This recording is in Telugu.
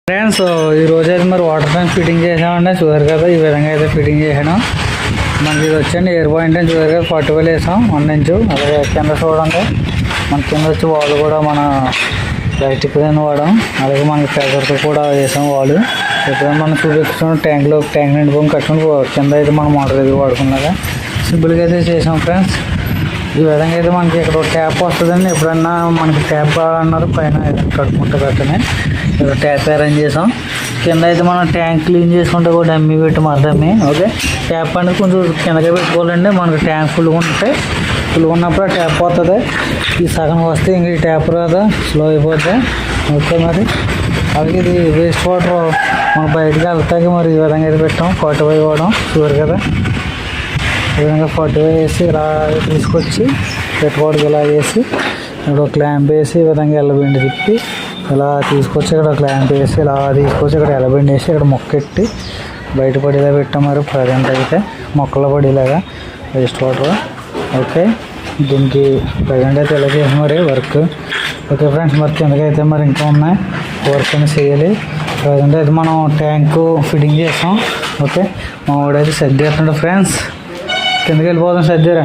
ఫ్రెండ్స్ ఈ రోజు అయితే మరి వాటర్ ట్యాంక్ ఫిట్టింగ్ చేసామండి. చూసారు కదా ఈ విధంగా అయితే ఫిట్టింగ్ చేసాను. మనకి ఇది వచ్చండి ఎయిర్ పాయింట్ అని చూసారు కదా 40 వేసాం 1 ఇంచు. అలాగే కింద చూడండి మన కింద వచ్చి వాళ్ళు కూడా మన ప్లాస్టిక్ వాడాం. అలాగే మనకి ప్రెజర్తో కూడా వేసాం వాళ్ళు. ఎప్పుడైనా మనం చూపించుకుని ట్యాంక్ నిండుకొని కట్టుకుని కింద అయితే మనం మోటార్ దగ్గర వాడుకున్నాగా సింపుల్గా అయితే చేసాం ఫ్రెండ్స్. ఈ విధంగా అయితే మనకి ఇక్కడ ట్యాప్ వస్తుందండి. ఎప్పుడన్నా మనకి ట్యాప్ కావాలన్నారు పైన ఏదైనా కట్టుకుంటే పెట్టనే ఇక్కడ ట్యాప్ అరేంజ్ చేసాం. కింద అయితే మనం ట్యాంక్ క్లీన్ చేసుకుంటే కూడా డమ్మీ పెట్టి డమ్మీ. ఓకే, ట్యాప్ అనేది కొంచెం కిందకే పెట్టుకోవాలండి. మనకి ట్యాంక్ ఫుల్గా ఉన్నప్పుడు ఆ ట్యాప్ వస్తుంది. ఈ సగం వస్తే ఇంక ఈ ట్యాప్ రాదా స్లో అయిపోద్ది. ఓకే, మరి అలాగే ఇది వేస్ట్ వాటర్ మనం బయటకు వెళ్తాకి మరి ఈ విధంగా అయితే పెట్టాం. 45 ఇవ్వడం షూర్ కదా. ఈ విధంగా 45 వేసి ఇలా తీసుకొచ్చి పెట్టుకోవడానికి ఇలా వేసి ఇక్కడ క్లాంప్ వేసి ఈ విధంగా ఎల్లబెండి తిప్పి ఇలా తీసుకొచ్చి ఇక్కడ క్లాంప్ వేసి ఇలా తీసుకొచ్చి ఇక్కడ ఎల్లబెండి వేసి ఇక్కడ మొక్కెట్టి బయట పడేలా పెట్టాం. మరి ప్రజెంట్ అయితే మొక్కలో పడేలాగా వేస్ట్ వాటర్. ఓకే, దీనికి ప్రజెంట్ అయితే ఇలా చేసి మరి వర్క్. ఓకే ఫ్రెండ్స్, మరి కిందకైతే మరి ఇంకా ఉన్నాయి వర్క్ అని చేయాలి. ప్రజెంట్ అయితే మనం ట్యాంకు ఫిట్టింగ్ చేస్తాం. ఓకే, మా వాడైతే సర్దేస్తుండే ఫ్రెండ్స్. కిందకి వెళ్ళిపోదాం సర్దేరా.